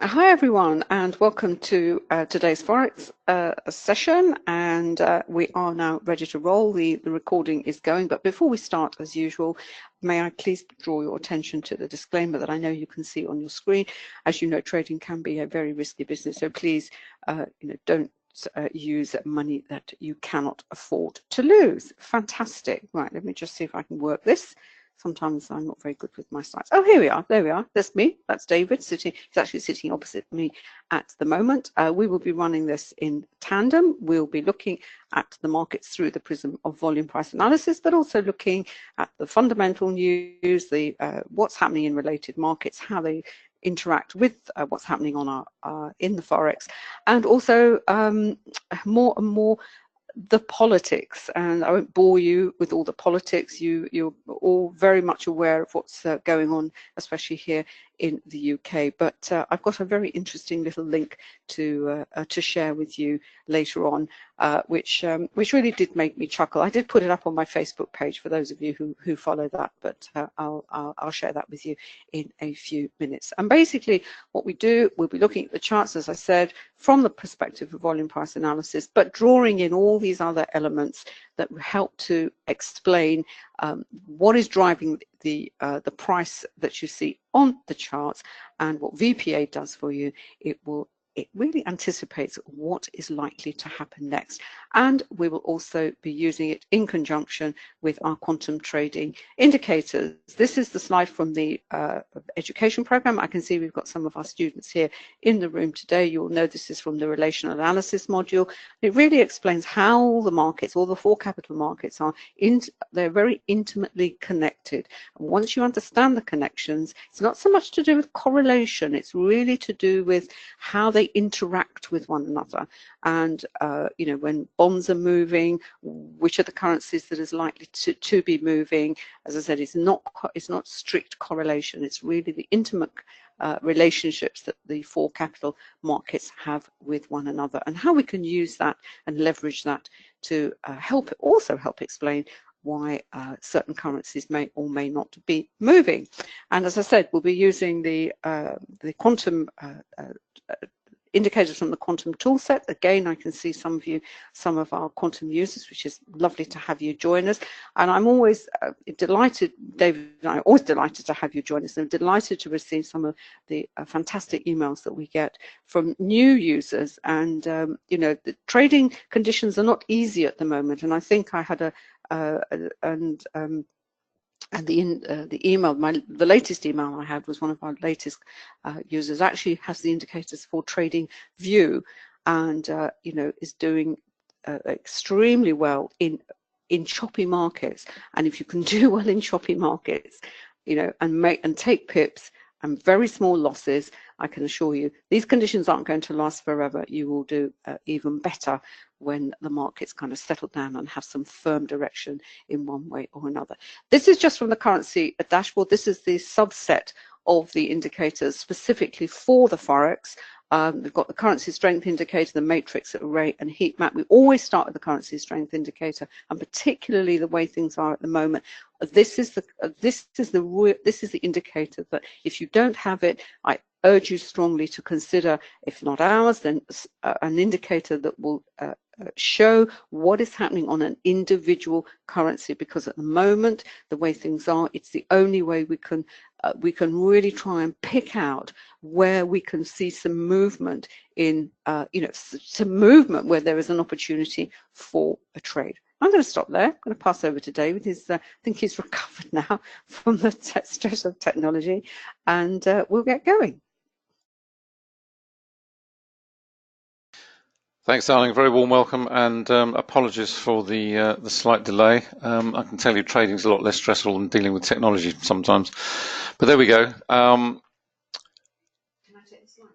Hi everyone, and welcome to today's Forex session. And we are now ready to roll. The recording is going, but before we start, as usual, may I please draw your attention to the disclaimer that I know you can see on your screen. As you know, trading can be a very risky business, so please, don't use money that you cannot afford to lose. Fantastic. Right, let me just see if I can work this. Sometimes I'm not very good with my slides. Oh, here we are. There we are. That's me. That's David sitting. He's actually sitting opposite me at the moment. We will be running this in tandem. We'll be looking at the markets through the prism of volume price analysis, but also looking at the fundamental news, the what's happening in related markets, how they interact with what's happening on our in the Forex, and also more and more the politics. And I won't bore you with all the politics. You're all very much aware of what's going on, especially here in the UK. But I've got a very interesting little link to share with you later on, which really did make me chuckle. I did put it up on my Facebook page for those of you who follow that, but I'll share that with you in a few minutes. And basically, what we do, we'll be looking at the charts, as I said, from the perspective of volume price analysis, but drawing in all these other elements that help to explain what is driving the price that you see on the charts, and what VPA does for you. It really anticipates what is likely to happen next. And we will also be using it in conjunction with our quantum trading indicators. This is the slide from the education program. I can see we've got some of our students here in the room today. You'll know this is from the relational analysis module. It really explains how the markets, all the four capital markets, they're very intimately connected. And once you understand the connections, it's not so much to do with correlation, it's really to do with how they interact with one another. And when bonds are moving, which are the currencies that is likely to be moving. As I said, it's not strict correlation. It's really the intimate relationships that the four capital markets have with one another, and how we can use that and leverage that to help explain why certain currencies may or may not be moving. And as I said, we'll be using the quantum indicators from the quantum toolset. Again, I can see some of our quantum users, which is lovely to have you join us. And I'm always delighted, David and I are always delighted to have you join us. I'm delighted to receive some of the fantastic emails that we get from new users. And the trading conditions are not easy at the moment. And I think I had the email, the latest email I had was one of our latest users, actually has the indicators for Trading View, and is doing extremely well in choppy markets. And if you can do well in choppy markets, and take pips and very small losses, I can assure you these conditions aren't going to last forever. You will do even better when the markets kind of settle down and have some firm direction in one way or another. This is just from the currency dashboard. This is the subset of the indicators specifically for the Forex. We've got the currency strength indicator, the matrix array, and heat map. We always start with the currency strength indicator, and particularly the way things are at the moment. This is the indicator that if you don't have it, I urge you strongly to consider, if not ours, then an indicator that will show what is happening on an individual currency, because at the moment, the way things are, it's the only way we can really try and pick out where we can see some movement in, some movement where there is an opportunity for a trade. I'm going to stop there. I'm going to pass over to David. I think he's recovered now from the stress of technology, and we'll get going. Thanks, darling. Very warm welcome, and apologies for the slight delay. I can tell you trading's a lot less stressful than dealing with technology sometimes. But there we go. Can I take the slide?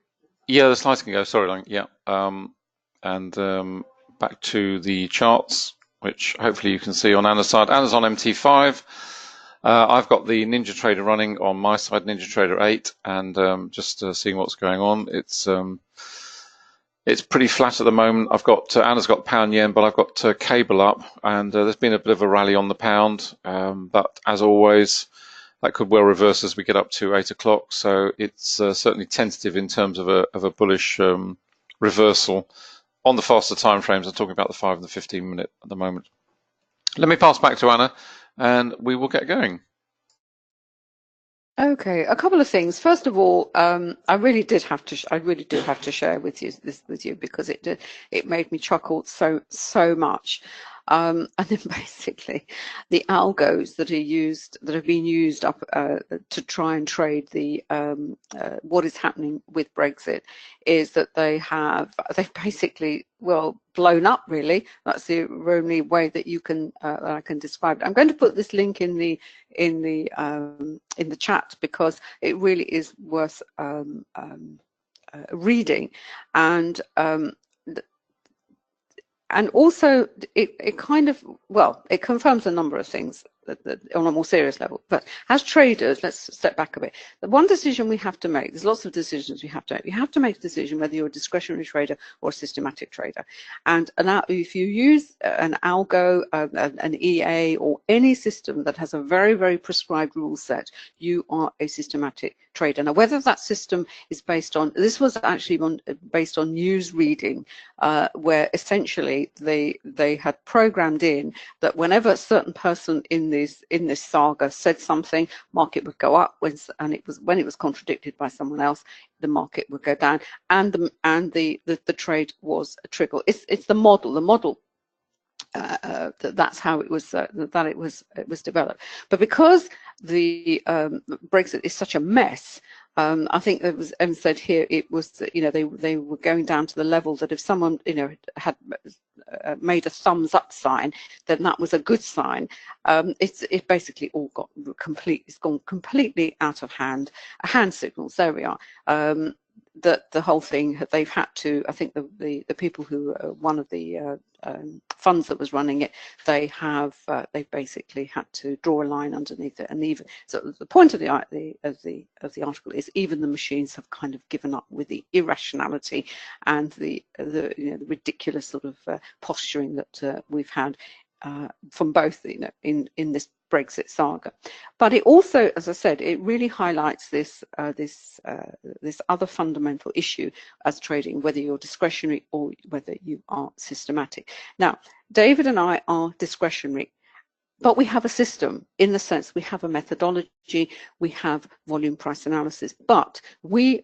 Yeah, the slides can go. Sorry, darling. Yeah. Back to the charts, which hopefully you can see on Anna's side. Anna's on MT5. I've got the NinjaTrader running on my side, NinjaTrader 8, and just seeing what's going on. It's pretty flat at the moment. Anna's got pound yen, but I've got cable up, and there's been a bit of a rally on the pound. But as always, that could well reverse as we get up to 8 o'clock. So it's certainly tentative in terms of a bullish reversal on the faster time frames. I'm talking about the 5 and the 15 minute at the moment. Let me pass back to Anna, and we will get going. Okay, a couple of things. First of all, I really do have to share with you this with you because it made me chuckle so much. And then basically, the algos that have been used up to try and trade the what is happening with Brexit is that they've basically, well, blown up. Really, that's the only way that you can I can describe it. I'm going to put this link in the chat because it really is worth reading, and also it kind of, well, it confirms a number of things on a more serious level. But as traders, let's step back a bit. The one decision we have to make, there's lots of decisions we have to make. You have to make a decision whether you're a discretionary trader or a systematic trader. And if you use an algo, an EA, or any system that has a very, very prescribed rule set, you are a systematic trader. Now, whether that system is based on, this was actually based on news reading, where essentially they had programmed in that whenever a certain person in this saga said something, market would go up, when it was contradicted by someone else, the market would go down, and the trade was a trickle. It's the model. That's how it was it was developed. But because the Brexit is such a mess, I think there was said here, it was that, they were going down to the level that if someone had made a thumbs up sign, then that was a good sign. It basically all got it's gone completely out of hand. Hand signals, there we are. That the whole thing, they've had to, I think the people who one of the funds that was running it, they basically had to draw a line underneath it, and even so, the point of the article is even the machines have kind of given up with the irrationality and the ridiculous sort of posturing that we've had from both in this Brexit saga. But it also, as I said, it really highlights this other fundamental issue as trading, whether you're discretionary or whether you are systematic. Now, David and I are discretionary, but we have a system, in the sense we have a methodology, we have volume price analysis, but we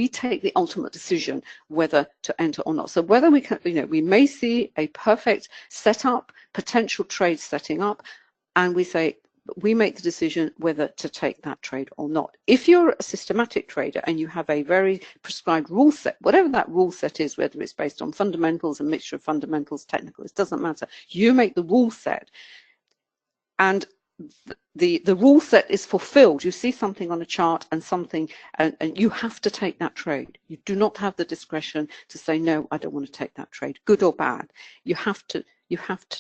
take the ultimate decision whether to enter or not. So whether we can, we may see a perfect setup, potential trade setting up, and we make the decision whether to take that trade or not. If you're a systematic trader and you have a very prescribed rule set, whatever that rule set is, whether it's based on fundamentals, a mixture of fundamentals, technical, it doesn't matter. You make the rule set, and the rule set is fulfilled. You see something on a chart and something, and you have to take that trade. You do not have the discretion to say, no, I don't want to take that trade, good or bad. You have to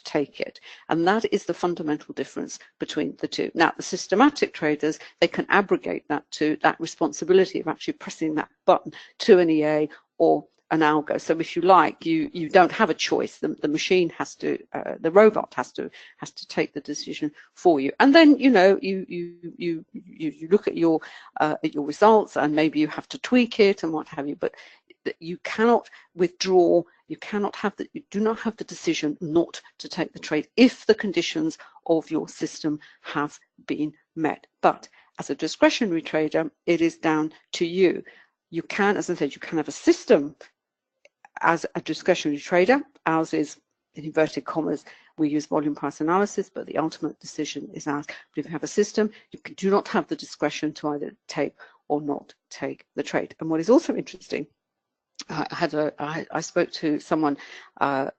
take it. And that is the fundamental difference between the two. Now, the systematic traders, they can abrogate that to that responsibility of actually pressing that button to an EA or an algo. So if you like, you don't have a choice. The machine has to, the robot has to take the decision for you. And then you look at your results, and maybe you have to tweak it and what have you. But you cannot withdraw. You do not have the decision not to take the trade if the conditions of your system have been met. But as a discretionary trader, it is down to you. You can, as I said, you can have a system as a discretionary trader. Ours is, in inverted commas, we use volume price analysis, but the ultimate decision is ours. But if you have a system, you do not have the discretion to either take or not take the trade. And what is also interesting, I spoke to someone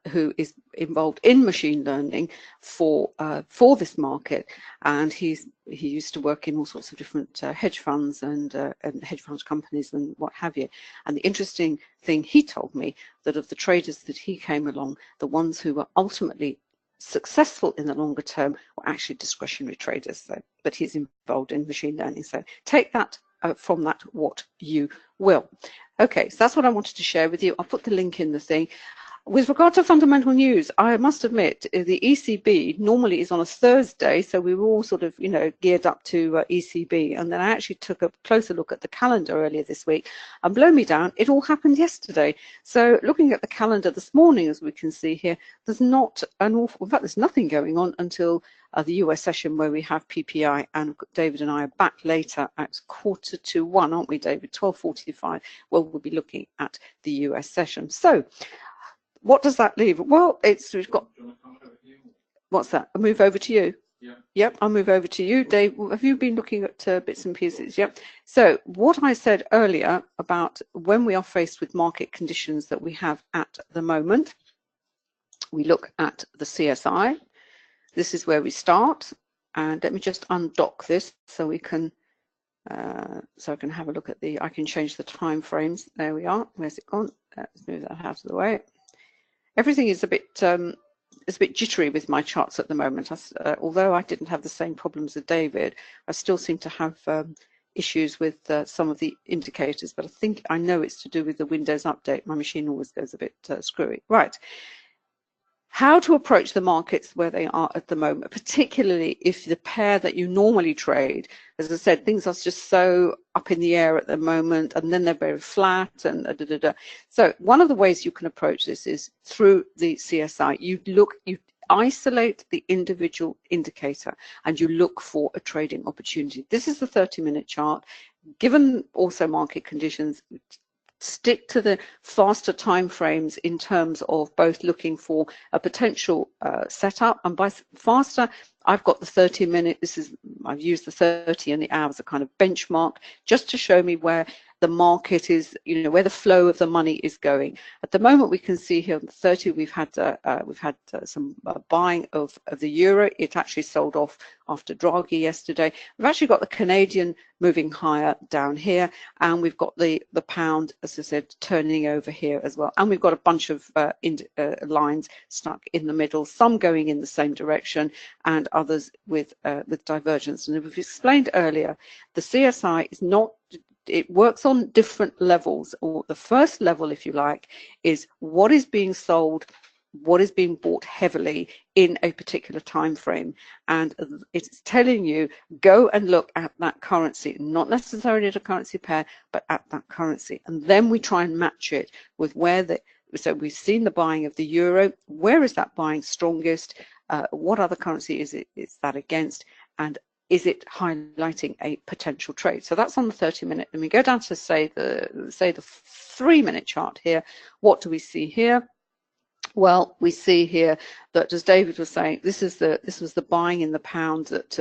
who is involved in machine learning for this market, and he used to work in all sorts of different hedge funds and hedge fund companies and what have you. And the interesting thing he told me, that of the traders that he came along, the ones who were ultimately successful in the longer term were actually discretionary traders. So, but he's involved in machine learning. So take that from that what you will. Okay, so that's what I wanted to share with you. I'll put the link in the thing. With regard to fundamental news, I must admit the ECB normally is on a Thursday, so we were all sort of, geared up to ECB. And then I actually took a closer look at the calendar earlier this week, and blow me down, it all happened yesterday. So looking at the calendar this morning, as we can see here, there's not an awful, in fact, there's nothing going on until the US session, where we have PPI, and David and I are back later at 1:45, aren't we, David? 12:45. Well, we'll be looking at the US session. So what does that leave? Well, we've got, what's that? A move over to you? Yeah. Yep, I'll move over to you. Dave, have you been looking at bits and pieces? Yep. So what I said earlier about when we are faced with market conditions that we have at the moment, we look at the CSI. This is where we start. And let me just undock this so we can, so I can have a look at I can change the time frames. There we are. Where's it gone? Let's move that out of the way. Everything is a bit jittery with my charts at the moment. Although I didn't have the same problems as David, I still seem to have issues with some of the indicators, but I know it's to do with the Windows update. My machine always goes a bit screwy. Right. How to approach the markets where they are at the moment, particularly if the pair that you normally trade, as I said, things are just so up in the air at the moment, and then they're very flat and So one of the ways you can approach this is through the CSI. You isolate the individual indicator and you look for a trading opportunity. This is the 30-minute chart. Given also market conditions, stick to the faster time frames in terms of both looking for a potential setup, and by faster I've got the 30-minute. I've used the 30 and the hour as a kind of benchmark just to show me where the market is, where the flow of the money is going. At the moment, we can see here on the 30, we've had some buying of the euro. It actually sold off after Draghi yesterday. We've actually got the Canadian moving higher down here, and we've got the pound, as I said, turning over here as well. And we've got a bunch of lines stuck in the middle, some going in the same direction and others with divergence. And as we've explained earlier, the CSI is not, it works on different levels, or the first level, if you like, is what is being sold, what is being bought heavily in a particular time frame, and it's telling you go and look at that currency, not necessarily at a currency pair, but at that currency, and then we try and match it with where so we've seen the buying of the euro. Where is that buying strongest? What other currency is that against? And is it highlighting a potential trade? So that's on the 30-minute. Then we go down to say the 3-minute chart here. What do we see here? Well, we see here that, as David was saying, this was the buying in the pound that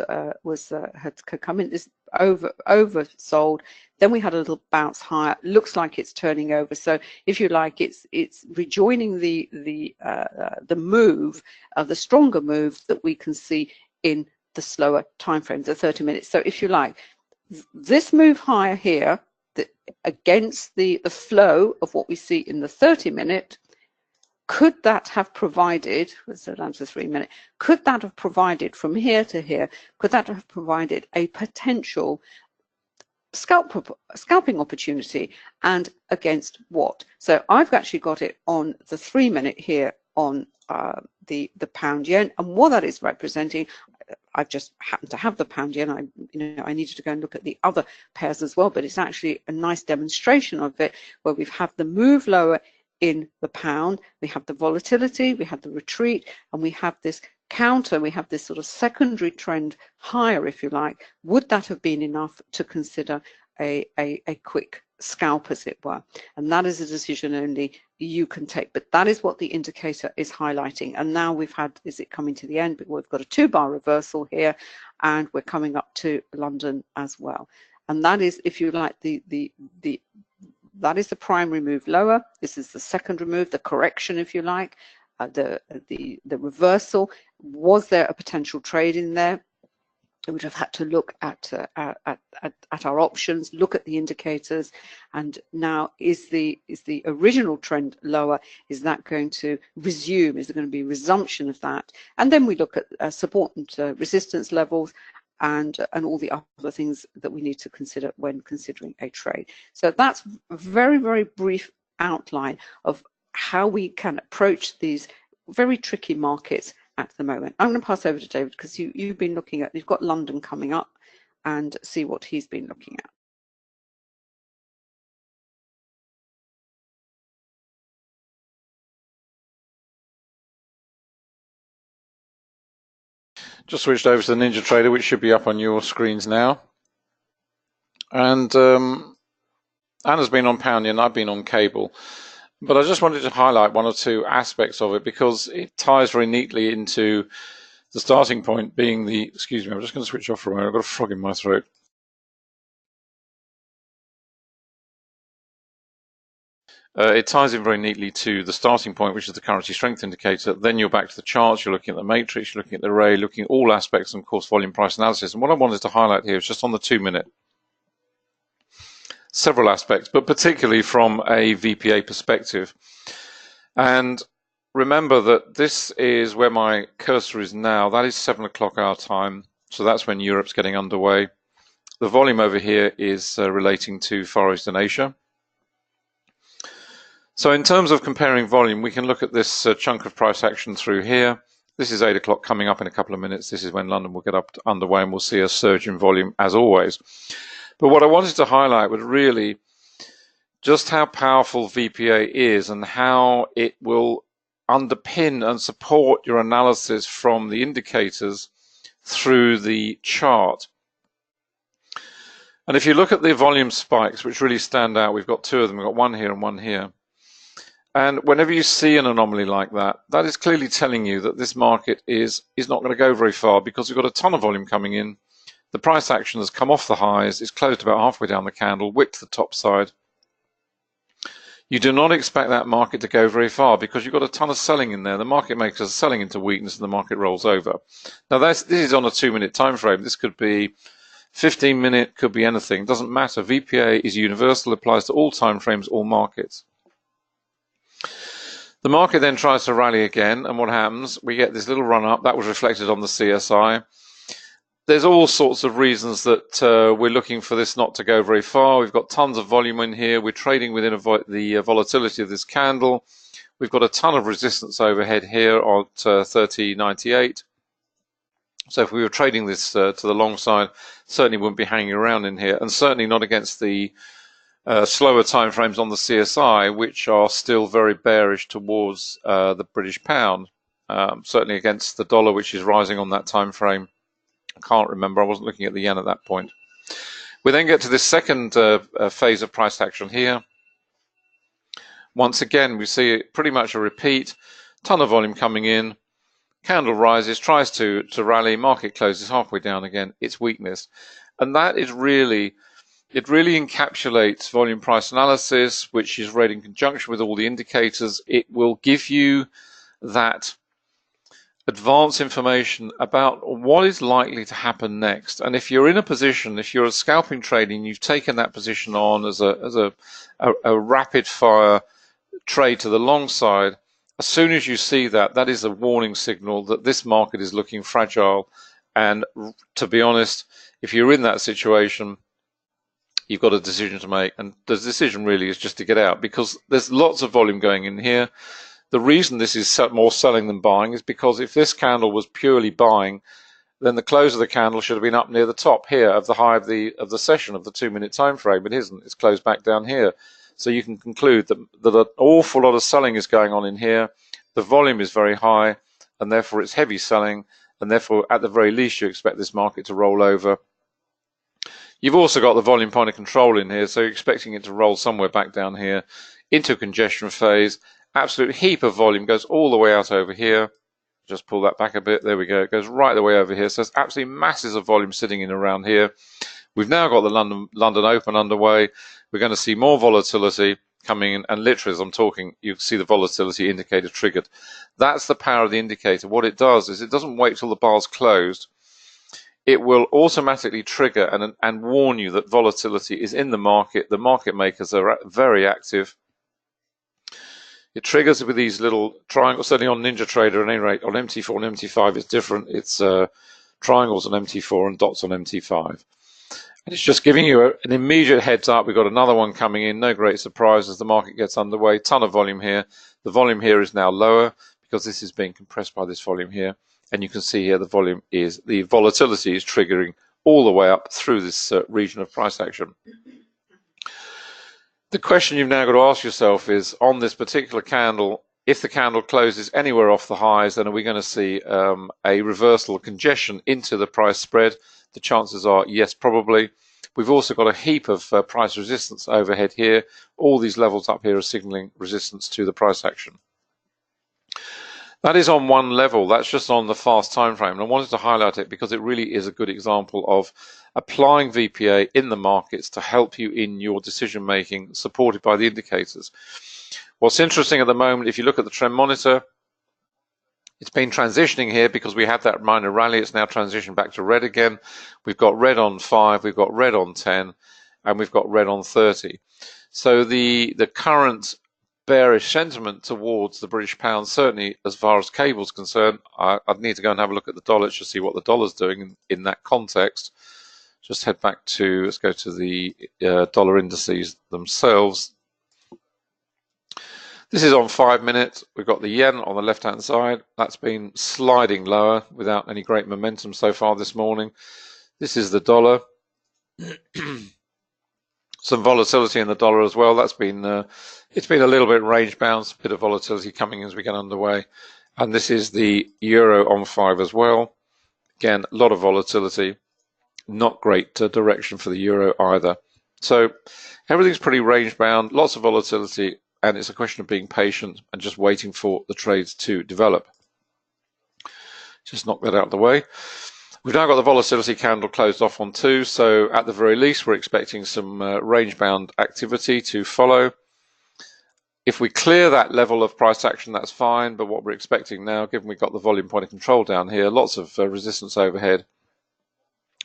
had come in. This oversold. Then we had a little bounce higher. Looks like it's turning over. So, if you like, it's rejoining the move, the stronger move that we can see in the slower time frames, the 30 minutes. So, if you like, this move higher here against the flow of what we see in the 30-minute. Could that have provided, let's go down to 3-minute, could that have provided from here to here, could that have provided a potential scalping opportunity, and against what? So I've actually got it on the 3-minute here on the pound yen, and what that is representing, I've just happened to have the pound yen. I needed to go and look at the other pairs as well, but it's actually a nice demonstration of it, where we've had the move lower in the pound, we have the volatility, we have the retreat, and we have this counter, we have this sort of secondary trend higher, if you like. Would that have been enough to consider a quick scalp, as it were? And that is a decision only you can take, but that is what the indicator is highlighting. And now is it coming to the end? But we've got a 2-bar reversal here, and we're coming up to London as well. And that is, if you like, that is the primary move lower. This is the secondary move, the correction, if you like, the reversal. Was there a potential trade in there? We would have had to look at our options, look at the indicators, and now is the original trend lower? Is that going to resume? Is there going to be a resumption of that? And then we look at support and resistance levels, and all the other things that we need to consider when considering a trade. So that's a very, very brief outline of how we can approach these very tricky markets at the moment. I'm going to pass over to David because you've been looking at, you've got London coming up, and see what he's been looking at. Just switched over to the NinjaTrader, which should be up on your screens now. And Anna's been on pound yen, I've been on cable. But I just wanted to highlight one or two aspects of it because it ties very neatly into the starting point being the, excuse me, I'm just going to switch off for a moment. I've got a frog in my throat. It ties in very neatly to the starting point, which is the currency strength indicator. Then you're back to the charts, you're looking at the matrix, you're looking at the array, looking at all aspects, and of course volume price analysis. And what I wanted to highlight here is just on the 2-minute, several aspects, but particularly from a VPA perspective. And remember that this is where my cursor is now. That is 7 o'clock our time, so that's when Europe's getting underway. The volume over here is relating to Far Eastern Asia. So in terms of comparing volume, we can look at this chunk of price action through here. This is 8 o'clock coming up in a couple of minutes. This is when London will get underway and we'll see a surge in volume as always. But what I wanted to highlight was really just how powerful VPA is and how it will underpin and support your analysis from the indicators through the chart. And if you look at the volume spikes, which really stand out, we've got two of them. We've got one here and one here. And whenever you see an anomaly like that, that is clearly telling you that this market is not going to go very far because we've got a ton of volume coming in. The price action has come off the highs. It's closed about halfway down the candle, wick to the top side. You do not expect that market to go very far because you've got a ton of selling in there. The market makers are selling into weakness and the market rolls over. Now this is on a 2-minute time frame. This could be 15-minute, could be anything. It doesn't matter. VPA is universal, applies to all time frames, all markets. The market then tries to rally again, and what happens? We get this little run up. That was reflected on the CSI. There's all sorts of reasons that we're looking for this not to go very far. We've got tons of volume in here. We're trading within the volatility of this candle. We've got a ton of resistance overhead here at 30.98. So if we were trading this to the long side, certainly wouldn't be hanging around in here, and certainly not against the slower time frames on the CSI, which are still very bearish towards the British pound, certainly against the dollar, which is rising on that time frame. I can't remember, I wasn't looking at the yen at that point. We then get to this second phase of price action here. Once again, we see pretty much a repeat, ton of volume coming in, candle rises, tries to rally, market closes halfway down again, it's weakness. And that is really, it really encapsulates volume price analysis, which is read in conjunction with all the indicators. It will give you that advanced information about what is likely to happen next. And if you're in a position, if you're a scalping trading, you've taken that position on as a rapid fire trade to the long side, as soon as you see that, that is a warning signal that this market is looking fragile. And to be honest, if you're in that situation, you've got a decision to make, and the decision really is just to get out because there's lots of volume going in here. The reason this is more selling than buying is because if this candle was purely buying, then the close of the candle should have been up near the top here of the high of the session of the 2-minute time frame. It isn't. It's closed back down here. So you can conclude that an awful lot of selling is going on in here. The volume is very high, and therefore it's heavy selling, and therefore at the very least you expect this market to roll over. You've also got the volume point of control in here, so you're expecting it to roll somewhere back down here into a congestion phase. Absolute heap of volume goes all the way out over here. Just pull that back a bit. There we go. It goes right the way over here. So there's absolutely masses of volume sitting in around here. We've now got the London Open underway. We're going to see more volatility coming in, and literally as I'm talking, you see the volatility indicator triggered. That's the power of the indicator. What it does is it doesn't wait till the bar's closed. It will automatically trigger and warn you that volatility is in the market. The market makers are very active. It triggers with these little triangles, certainly on NinjaTrader at any rate. On MT4 and MT5 it's different. It's triangles on MT4 and dots on MT5. And it's just giving you an immediate heads up. We've got another one coming in. No great surprise as the market gets underway. Ton of volume here. The volume here is now lower because this is being compressed by this volume here. And you can see here the volatility is triggering all the way up through this region of price action. The question you've now got to ask yourself is, on this particular candle, if the candle closes anywhere off the highs, then are we going to see a reversal of congestion into the price spread? The chances are yes, probably. We've also got a heap of price resistance overhead here. All these levels up here are signaling resistance to the price action. That is on one level. That's just on the fast time frame. And I wanted to highlight it because it really is a good example of applying VPA in the markets to help you in your decision making, supported by the indicators. What's interesting at the moment, if you look at the trend monitor, it's been transitioning here because we had that minor rally. It's now transitioned back to red again. We've got red on 5, we've got red on 10, and we've got red on 30. So the current bearish sentiment towards the British pound, certainly as far as cable's concerned, I'd need to go and have a look at the dollar to see what the dollar's doing in that context. Just head back to, let's go to the dollar indices themselves. This is on 5 minutes. We've got the yen on the left hand side. That's been sliding lower without any great momentum so far this morning. This is the dollar. Some volatility in the dollar as well. That's been it's been a little bit range bound, a bit of volatility coming as we get underway. And this is the euro on 5 as well. Again, a lot of volatility. Not great direction for the euro either. So everything's pretty range bound, lots of volatility, and it's a question of being patient and just waiting for the trades to develop. Just knock that out of the way. We've now got the volatility candle closed off on 2, so at the very least we're expecting some range-bound activity to follow. If we clear that level of price action, that's fine, but what we're expecting now, given we've got the volume point of control down here, lots of resistance overhead,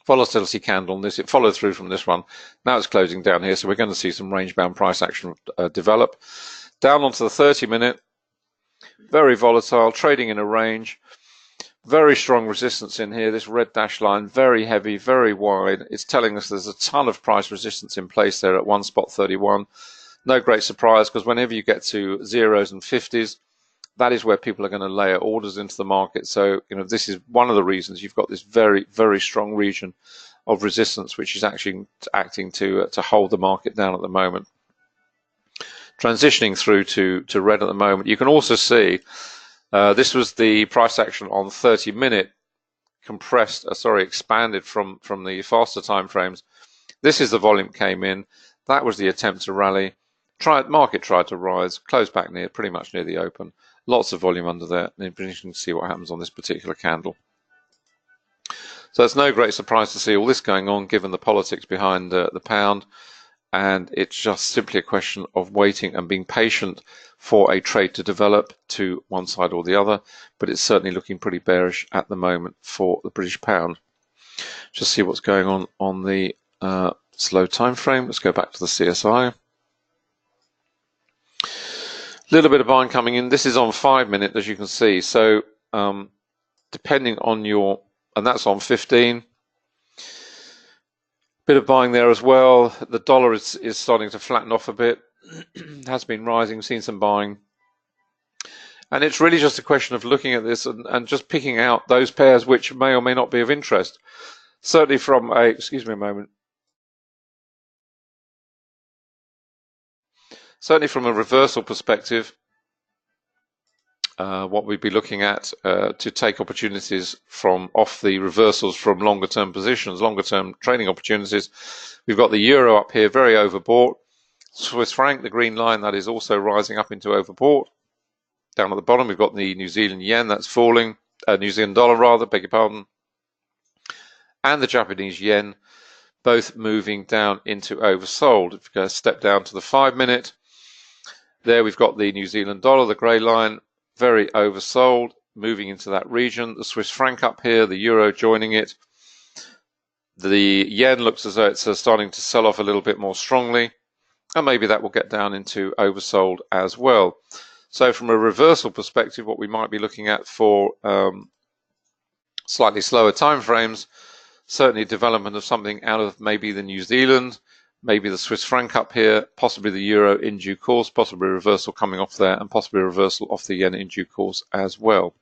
volatility candle on this, it followed through from this one. Now it's closing down here, so we're going to see some range-bound price action develop. Down onto the 30-minute, very volatile, trading in a range. Very strong resistance in here, this red dash line, very heavy, very wide. It's telling us there's a ton of price resistance in place there at 1.31. No great surprise, because whenever you get to zeros and 50s, that is where people are going to layer orders into the market. So, you know, this is one of the reasons you've got this very, very strong region of resistance, which is actually acting to hold the market down at the moment. Transitioning through to red at the moment. You can also see this was the price action on 30-minute expanded from the faster time frames. This is the volume came in. That was the attempt to rally. Market tried to rise, closed back pretty much near the open. Lots of volume under there. And it's interesting to see what happens on this particular candle. So it's no great surprise to see all this going on, given the politics behind the pound. And it's just simply a question of waiting and being patient for a trade to develop to one side or the other, but it's certainly looking pretty bearish at the moment for the British pound. Just see what's going on the slow time frame. Let's go back to the CSI. Little bit of buying coming in. This is on 5 minute, as you can see. So depending on your, and that's on 15. Bit of buying there as well. The dollar is starting to flatten off a bit. Has been rising, seen some buying. And it's really just a question of looking at this and just picking out those pairs which may or may not be of interest. Certainly from a, excuse me a moment. Certainly from a reversal perspective, what we'd be looking at to take opportunities from off the reversals from longer term positions, longer term trading opportunities. We've got the euro up here, very overbought. Swiss franc, the green line, that is also rising up into overbought. Down at the bottom, we've got the New Zealand yen, that's falling, New Zealand dollar rather, beg your pardon. And the Japanese yen, both moving down into oversold. If you go a step down to the 5 minute, there we've got the New Zealand dollar, the grey line, very oversold, moving into that region. The Swiss franc up here, the euro joining it. The yen looks as though it's starting to sell off a little bit more strongly, and maybe that will get down into oversold as well. So from a reversal perspective, what we might be looking at for slightly slower time frames, certainly development of something out of maybe the New Zealand, maybe the Swiss franc up here, possibly the euro in due course, possibly a reversal coming off there, and possibly a reversal off the yen in due course as well.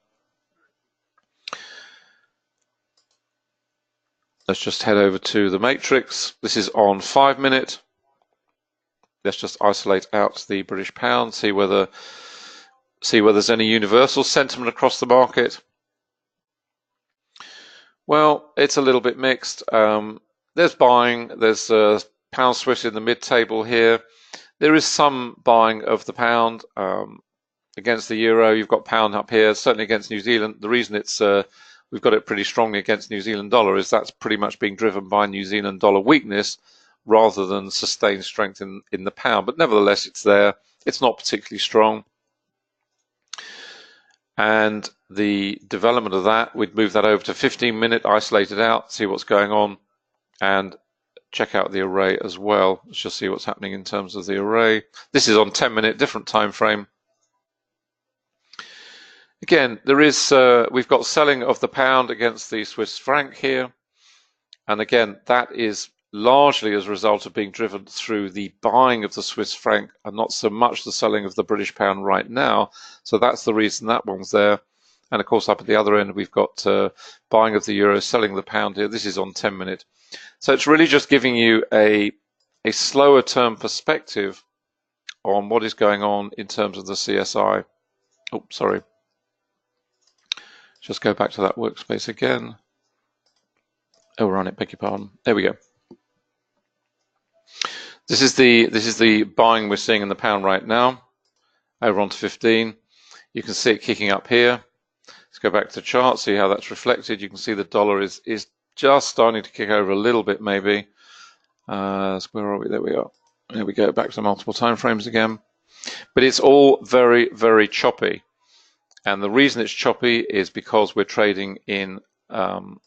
Let's just head over to the matrix. This is on 5-minute. Let's just isolate out the British pound, see whether there's any universal sentiment across the market. Well, it's a little bit mixed. There's buying, there's pound Swiss in the mid-table here. There is some buying of the pound against the euro. You've got pound up here, certainly against New Zealand. The reason it's we've got it pretty strongly against New Zealand dollar is that's pretty much being driven by New Zealand dollar weakness rather than sustained strength in the pound. But nevertheless, it's there. It's not particularly strong. And the development of that, we'd move that over to 15-minute, isolate it out, see what's going on, and check out the array as well. Let's just see what's happening in terms of the array. This is on 10-minute, different time frame. Again, there is we've got selling of the pound against the Swiss franc here, and again, that is largely as a result of being driven through the buying of the Swiss franc and not so much the selling of the British pound right now. So that's the reason that one's there. And of course, up at the other end, we've got buying of the euro, selling the pound here. This is on 10-minute. So it's really just giving you a slower term perspective on what is going on in terms of the CSI. Oh, sorry. Just go back to that workspace again. Overrun it, beg your pardon. There we go. This is the buying we're seeing in the pound right now. Over onto 15. You can see it kicking up here. Let's go back to the chart, see how that's reflected. You can see the dollar is just starting to kick over a little bit, maybe. So where are we? There we are. There we go, back to multiple time frames again. But it's all very, very choppy. And the reason it's choppy is because we're trading in in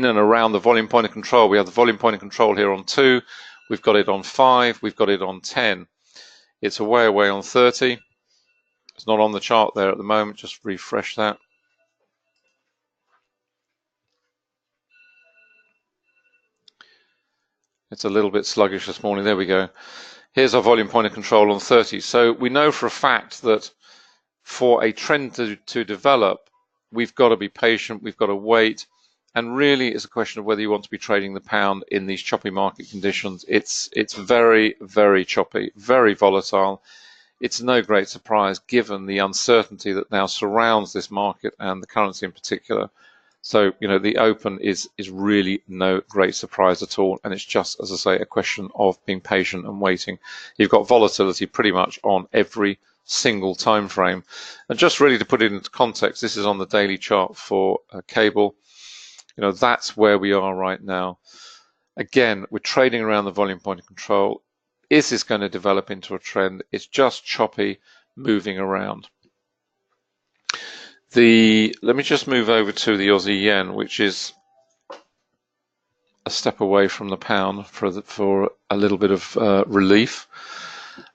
and around the volume point of control. We have the volume point of control here on 2. We've got it on 5. We've got it on 10. It's away on 30. It's not on the chart there at the moment. Just refresh that. It's a little bit sluggish this morning. There we go. Here's our volume point of control on 30. So we know for a fact that for a trend to develop, we've got to be patient, we've got to wait, and really it's a question of whether you want to be trading the pound in these choppy market conditions. It's very, very choppy, very volatile. It's no great surprise given the uncertainty that now surrounds this market and the currency in particular. So, you know, the open is really no great surprise at all. And it's just, as I say, a question of being patient and waiting. You've got volatility pretty much on every single time frame. And just really to put it into context, this is on the daily chart for cable. You know, that's where we are right now. Again, we're trading around the volume point of control. Is this going to develop into a trend? It's just choppy, moving around. Let me just move over to the Aussie yen, which is a step away from the pound for a little bit of relief.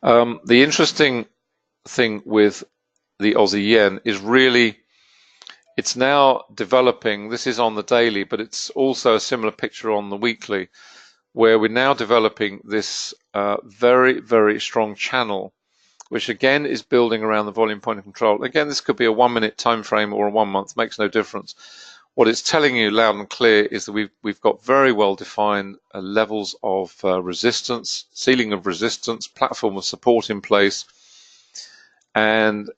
The interesting thing with the Aussie yen is really it's now developing. This is on the daily, but it's also a similar picture on the weekly, where we're now developing this very, very strong channel, which again is building around the volume point of control. Again, this could be a 1-minute time frame or a 1 month, makes no difference. What it's telling you loud and clear is that we've got very well defined levels of resistance, ceiling of resistance, platform of support in place. And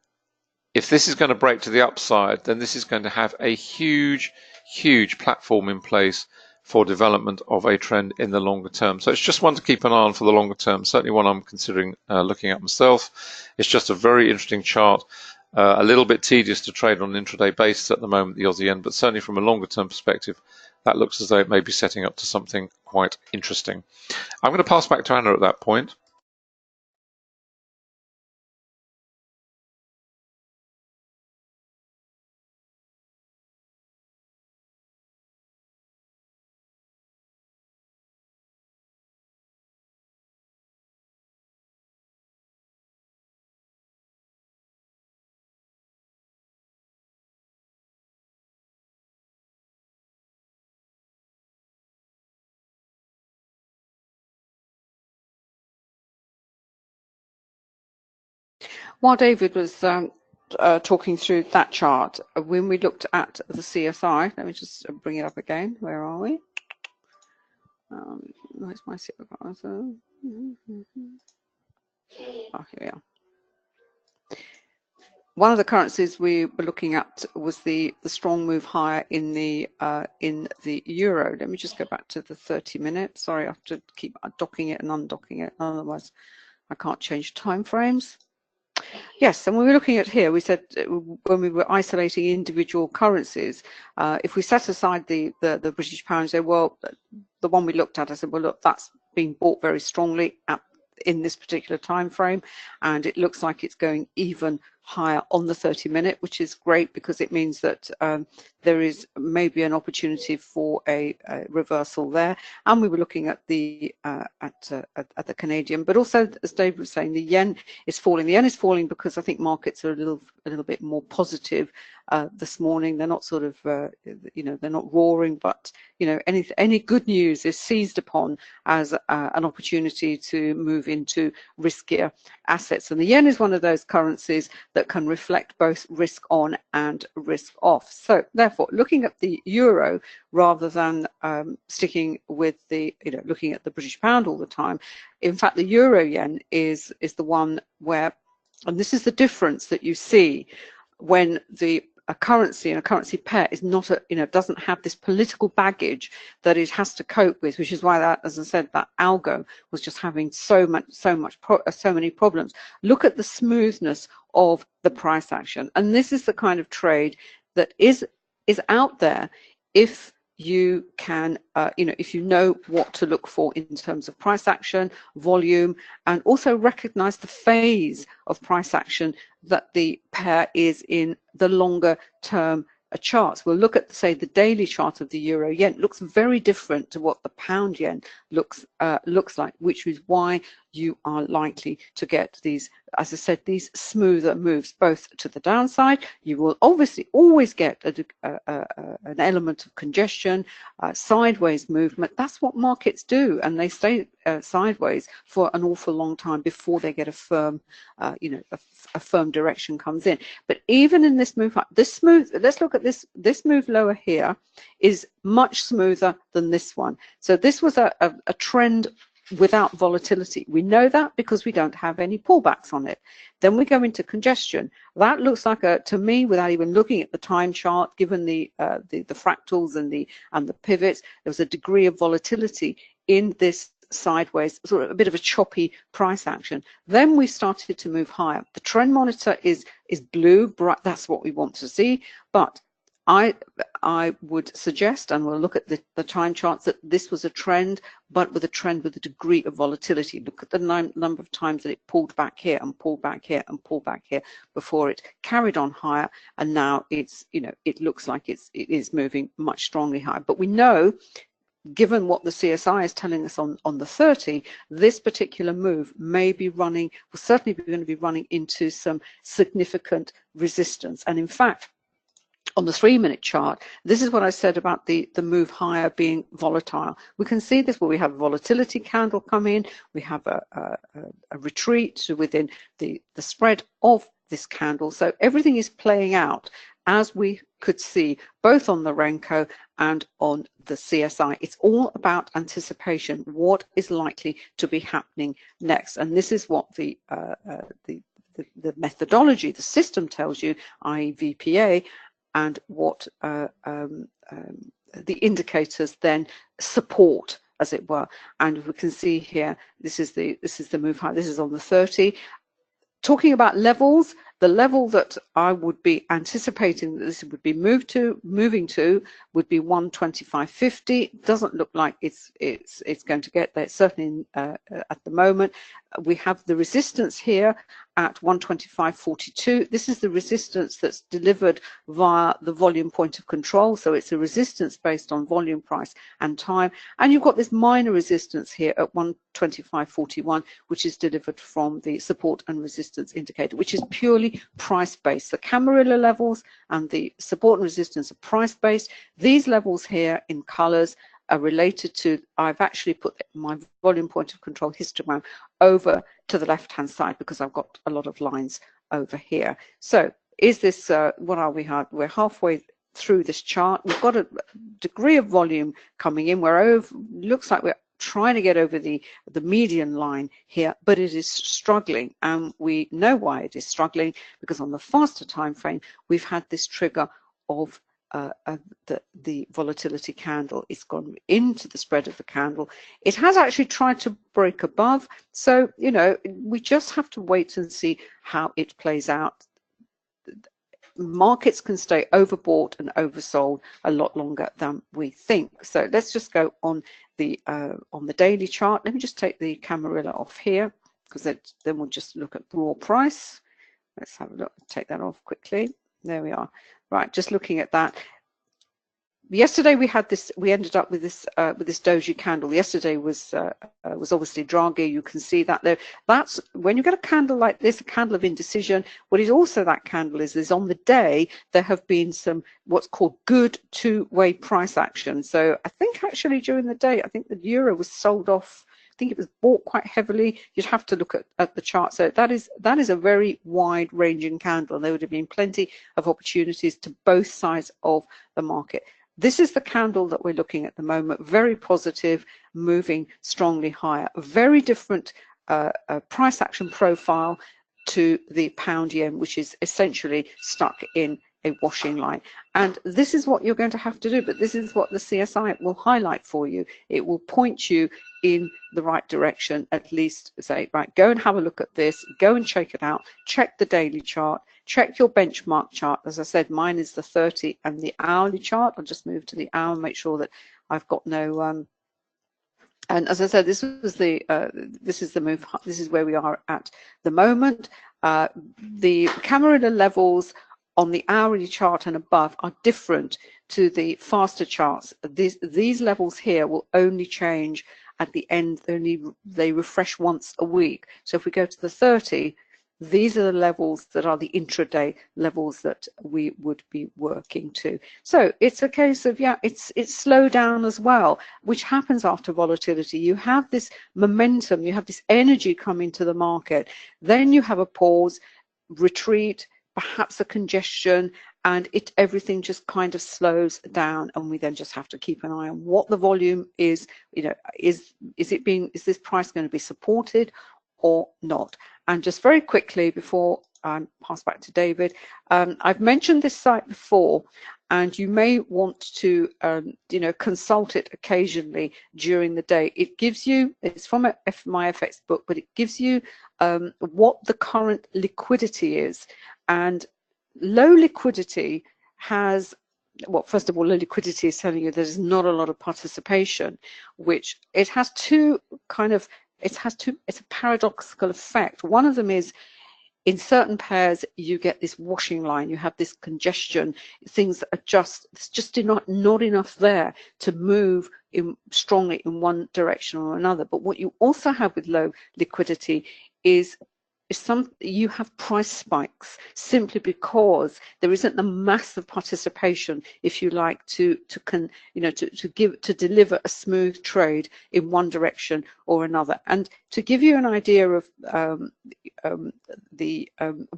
if this is going to break to the upside, then this is going to have a huge, huge platform in place for development of a trend in the longer term. So it's just one to keep an eye on for the longer term, certainly one I'm considering looking at myself. It's just a very interesting chart, a little bit tedious to trade on an intraday basis at the moment, the Aussie yen, but certainly from a longer term perspective, that looks as though it may be setting up to something quite interesting. I'm going to pass back to Anna at that point. While David was talking through that chart, when we looked at the CSI, let me just bring it up again. Where are we? Where's my CSI? Oh, here we are. One of the currencies we were looking at was the strong move higher in the euro. Let me just go back to the 30-minute. Sorry, I have to keep docking it and undocking it, otherwise I can't change time frames. Yes, and when we were looking at here, we said when we were isolating individual currencies, if we set aside the British pound and say, well, the one we looked at, I said, well, look, that's being bought very strongly in this particular time frame, and it looks like it's going even higher on the 30-minute, which is great because it means that there is maybe an opportunity for a reversal there. And we were looking at the Canadian, but also, as Dave was saying, the yen is falling. The yen is falling because I think markets are a little bit more positive this morning. They're not sort of they're not roaring, but any good news is seized upon as an opportunity to move into riskier assets. And the yen is one of those currencies that can reflect both risk on and risk off. So therefore, looking at the euro rather than sticking with the looking at the British pound all the time, in fact the euro yen is the one where, and this is the difference that you see when a currency and a currency pair is not doesn't have this political baggage that it has to cope with, which is why that, as I said, that algo was just having so many problems. Look at the smoothness of the price action, and this is the kind of trade that is out there if you can, if you know what to look for in terms of price action, volume, and also recognize the phase of price action that the pair is in the longer term charts. We'll look at, say, the daily chart of the euro yen. It looks very different to what the pound yen looks like, which is why you are likely to get these, as I said, these smoother moves, both to the downside. You will obviously always get an element of congestion, sideways movement. That's what markets do, and they stay sideways for an awful long time before they get a firm, a firm direction comes in. But even in this move, let's look at this move lower here is much smoother than this one. So this was a trend without volatility. We know that because we don't have any pullbacks on it. Then we go into congestion. That looks like to me, without even looking at the time chart, given the fractals and the pivots, there was a degree of volatility in this sideways, sort of a bit of a choppy price action. Then we started to move higher. The trend monitor is blue, bright. That's what we want to see. But I would suggest, and we'll look at the time charts, that this was a trend, but with a trend with a degree of volatility. Look at the number of times that it pulled back here and pulled back here and pulled back here before it carried on higher, and now it's it looks like it is moving much strongly higher. But we know, given what the CSI is telling us on the 30, this particular move may be running, will certainly be going to be running into some significant resistance. And in fact, on the 3-minute chart, this is what I said about the move higher being volatile. We can see this where we have a volatility candle come in, we have a retreat to within the spread of this candle. So everything is playing out as we could see both on the Renko and on the CSI. It's all about anticipation, what is likely to be happening next. And this is what the methodology, the system tells you, i.e. VPA, and what the indicators then support, as it were. And we can see here, this is the move high. This is on the 30. Talking about levels, the level that I would be anticipating that this would be moving to would be 125.50. Doesn't look like it's going to get there. Certainly at the moment, we have the resistance here at 125.42. This is the resistance that's delivered via the volume point of control. So it's a resistance based on volume, price, and time. And you've got this minor resistance here at 125.41, which is delivered from the support and resistance indicator, which is purely price-based. The Camarilla levels and the support and resistance are price-based. These levels here in colors are related to, I've actually put my volume point of control histogram over to the left-hand side because I've got a lot of lines over here. So is this, what are we? We're halfway through this chart. We've got a degree of volume coming in. We're over, looks like we're trying to get over the median line here, but it is struggling, and we know why it is struggling, because on the faster time frame we've had this trigger of the volatility candle. It's gone into the spread of the candle. It has actually tried to break above, so you know, we just have to wait and see how it plays out. Markets can stay overbought and oversold a lot longer than we think. So let's just go on the daily chart. Let me just take the Camarilla off here, because then we'll just look at raw price. Let's have a look, take that off quickly. There we are. Right, just looking at that. Yesterday we had this. We ended up with this doji candle. Yesterday was obviously Draghi. You can see that there. That's when you get a candle like this, a candle of indecision. What is also that candle is on the day there have been some what's called good two-way price action. So I think actually during the day, I think the euro was sold off. I think it was bought quite heavily. You'd have to look at the chart. So that is a very wide-ranging candle, and there would have been plenty of opportunities to both sides of the market. This is the candle that we're looking at the moment, very positive, moving strongly higher. Very different price action profile to the pound yen, which is essentially stuck in a washing line. And this is what you're going to have to do, but this is what the CSI will highlight for you. It will point you in the right direction, at least say, right, go and have a look at this, go and check it out, check the daily chart, check your benchmark chart. As I said, mine is the 30 and the hourly chart. I'll just move to the hour and make sure that I've got no and as I said, this was the this is the move. This is where we are at the moment. The Camarilla levels on the hourly chart and above are different to the faster charts. These levels here will only change at the end. They refresh once a week. So if we go to the 30, these are the levels that are the intraday levels that we would be working to. So it's a case of, yeah, it's slow down as well, which happens after volatility. You have this momentum, you have this energy coming to the market, then you have a pause, retreat, perhaps a congestion, and everything just kind of slows down, and we then just have to keep an eye on what the volume is. You know, is this price going to be supported or not? And just very quickly before I pass back to David, I've mentioned this site before, and you may want to you know, consult it occasionally during the day. It gives you, it's from my FX book, but it gives you what the current liquidity is. And low liquidity has, well, first of all, low liquidity is telling you there's not a lot of participation, which it has two kind of, it's a paradoxical effect. One of them is, in certain pairs, you get this washing line, you have this congestion, things that are just not enough there to move strongly in one direction or another. But what you also have with low liquidity is you have price spikes, simply because there isn't the massive participation, if you like, to deliver a smooth trade in one direction or another. And to give you an idea of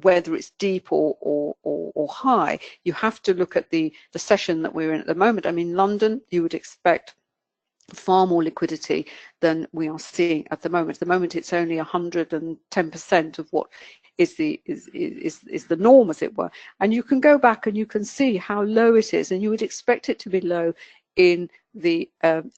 whether it's deep or high, you have to look at the session that we're in at the moment. I mean, London, you would expect far more liquidity than we are seeing at the moment. At the moment, it's only 110% of what is the norm, as it were. And you can go back and you can see how low it is, and you would expect it to be low in the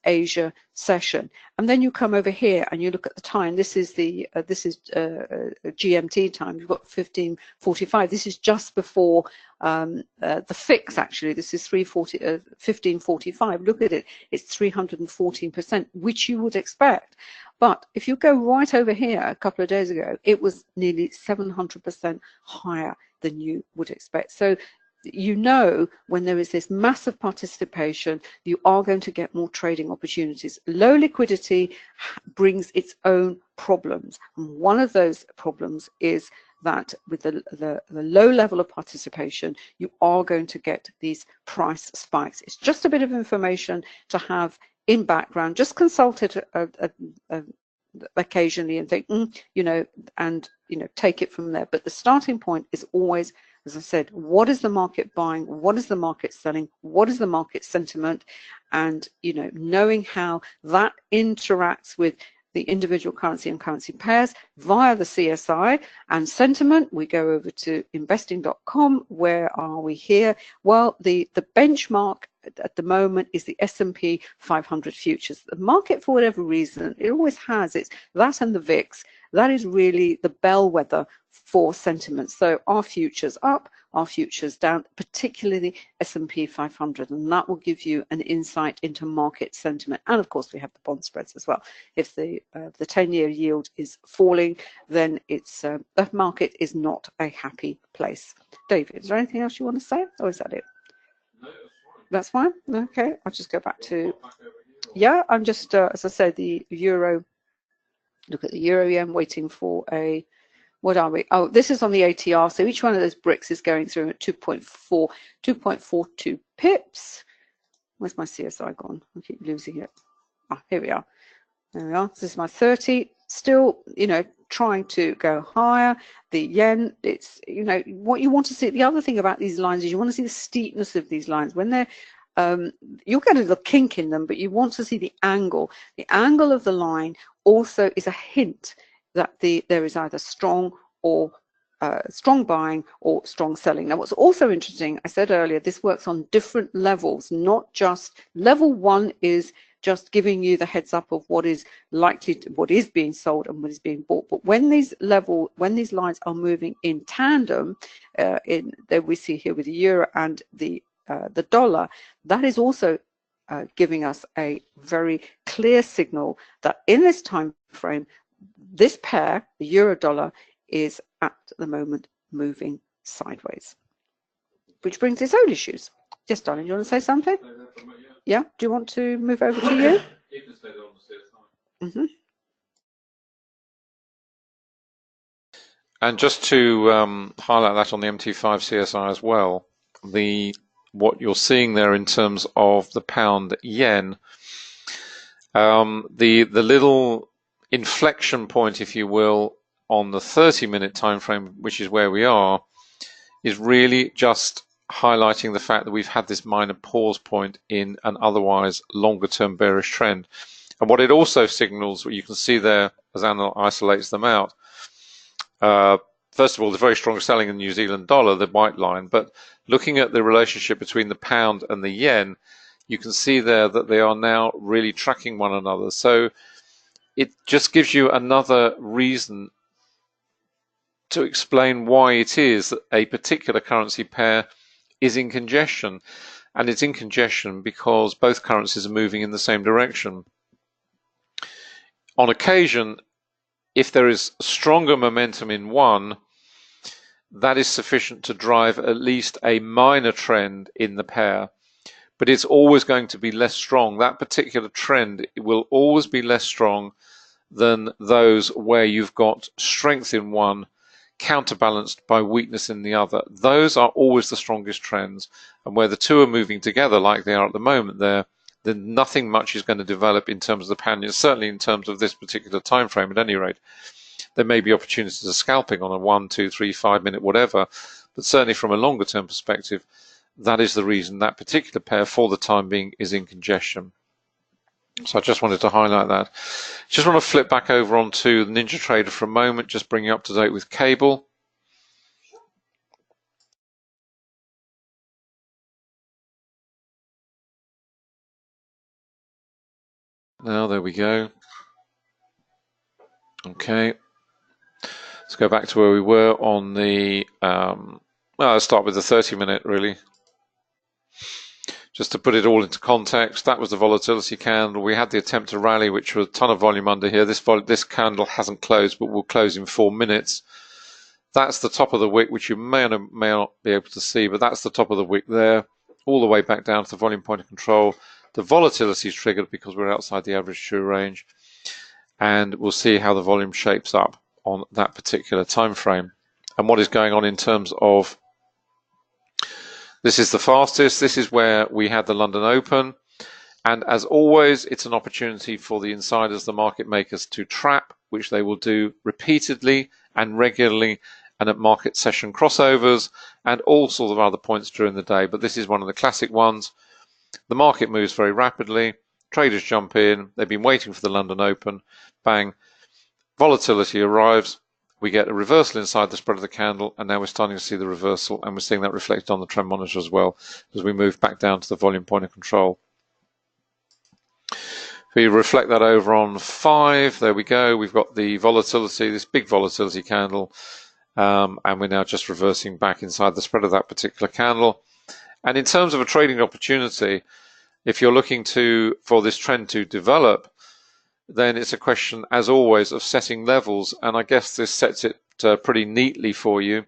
Asia session. And then you come over here and you look at the time. This is the GMT time. You've got 15:45. This is just before the fix. Actually, this is 15:45. Look at it. It's 314%, which you would expect. But if you go right over here, a couple of days ago, it was nearly 700% higher than you would expect. So you know, when there is this massive participation, you are going to get more trading opportunities. Low liquidity brings its own problems. And one of those problems is that with the low level of participation, you are going to get these price spikes. It's just a bit of information to have in background. Just consult it occasionally and think, you know, and, you know, take it from there. But the starting point is always, as I said, what is the market buying? What is the market selling? What is the market sentiment? And, you know, knowing how that interacts with the individual currency and currency pairs via the CSI and sentiment. We go over to investing.com. Where are we here? Well, the benchmark at the moment is the S&P 500 futures. The market, for whatever reason, it always has, it's that and the VIX. That is really the bellwether for sentiment. So our futures up, our futures down, particularly S&P 500, and that will give you an insight into market sentiment. And of course, we have the bond spreads as well. If the 10-year yield is falling, then it's the market is not a happy place. David, is there anything else you want to say, or is that it? No, that's fine. Okay, I'll just go back to, yeah, I'm just, as I said, the euro, look at the euro yen, waiting for a, what are we? Oh, this is on the ATR. So each one of those bricks is going through at 2.42 pips. Where's my CSI gone? I keep losing it. Ah, here we are. There we are. This is my 30. Still, you know, trying to go higher. The yen, it's, you know, what you want to see. The other thing about these lines is you want to see the steepness of these lines. When they're, you'll get a little kink in them, but you want to see the angle. The angle of the line also is a hint that there is either strong or strong buying or strong selling. Now, what's also interesting, I said earlier, this works on different levels, not just level one is just giving you the heads up of what is likely to, what is being sold and what is being bought. But when these lines are moving in tandem, that we see here with the euro and the dollar, that is also giving us a very clear signal that in this time frame, this pair, the euro dollar, is at the moment moving sideways, which brings its own issues. Yes, darling, you want to say something? Yeah, do you want to move over to you? Mm-hmm. And just to highlight that on the MT5 CSI as well, what you're seeing there in terms of the pound yen, the little inflection point, if you will, on the 30-minute time frame, which is where we are, is really just highlighting the fact that we've had this minor pause point in an otherwise longer-term bearish trend. And what it also signals, what you can see there as Anna isolates them out, first of all, the very strong selling in the New Zealand dollar, the white line, but looking at the relationship between the pound and the yen, you can see there that they are now really tracking one another. So it just gives you another reason to explain why it is that a particular currency pair is in congestion. And it's in congestion because both currencies are moving in the same direction. On occasion, if there is stronger momentum in one, that is sufficient to drive at least a minor trend in the pair. But it's always going to be less strong. That particular trend will always be less strong than those where you've got strength in one counterbalanced by weakness in the other. Those are always the strongest trends, and where the two are moving together like they are at the moment there, then nothing much is going to develop in terms of the pan, certainly in terms of this particular time frame at any rate. There may be opportunities of scalping on a 1, 2, 3, 5 minute whatever, but certainly from a longer term perspective, that is the reason that particular pair for the time being is in congestion. So I just wanted to highlight that. Just want to flip back over onto the NinjaTrader for a moment, just bring you up to date with cable. Now, there we go. Okay. Let's go back to where we were on the, well, let's start with the 30-minute really. Just to put it all into context, that was the volatility candle. We had the attempt to rally, which was a ton of volume under here. This candle hasn't closed, but will close in 4 minutes. That's the top of the wick, which you may or may not be able to see, but that's the top of the wick there, all the way back down to the volume point of control. The volatility is triggered because we're outside the average true range, and we'll see how the volume shapes up on that particular time frame. And what is going on in terms of, this is the fastest. This is where we had the London Open, And as always, it's an opportunity for the insiders, the market makers, to trap, which they will do repeatedly and regularly, and at market session crossovers and all sorts of other points during the day. But this is one of the classic ones. The market moves very rapidly. Traders jump in. They've been waiting for the London Open. Bang. Volatility arrives. We get a reversal inside the spread of the candle, and now we're starting to see the reversal, and we're seeing that reflected on the trend monitor as well as we move back down to the volume point of control. If we reflect that over on 5, there we go. We've got the volatility, this big volatility candle, and we're now just reversing back inside the spread of that particular candle. And in terms of a trading opportunity, if you're looking for this trend to develop, then it's a question, as always, of setting levels. And I guess this sets it pretty neatly for you.